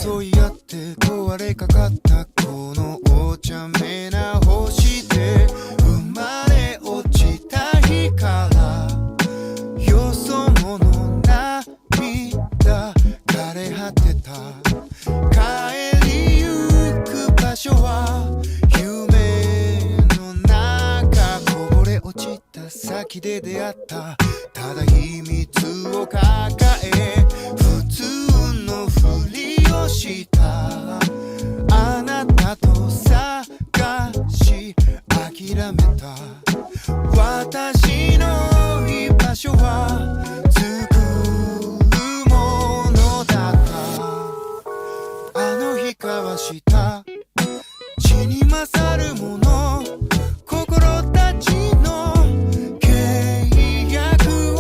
争い合って壊れかかったこのお茶目な星で生まれ落ちた日からよそ者涙枯れ果てた帰りゆく場所は夢の中こぼれ落ちた先で出会ったただ秘密を抱え普通のふりをしたあなたと探し諦めた私の居場所は作るものだったあの日交わした血に勝るもの心たちの契約を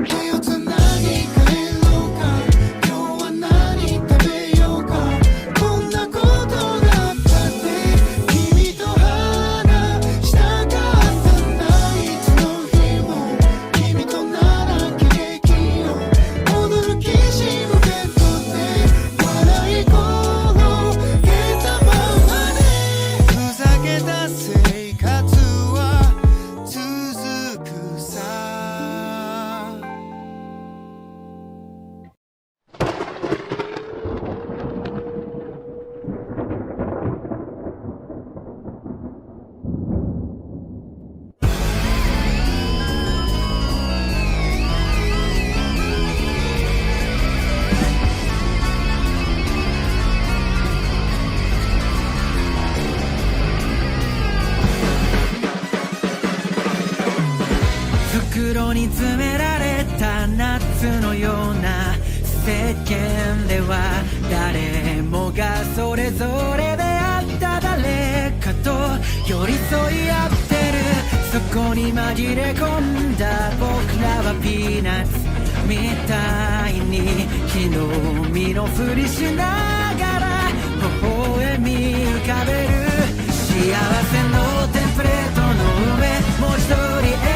手をつなぎ帰ろうか今日は何食べようかこんなことだったって君と話したかったんだいつの日も君となら喜劇を踊るきしむベッドで笑い転げたままでふざけた生活は続くさ袋に詰められた夏のような世間では誰もがそれぞれであった誰かと寄り添い合ってるそこに紛れ込んだ僕らはピーナッツみたいに木の実のふりしながら微笑み浮かべる幸せのテンプレートの上もう一人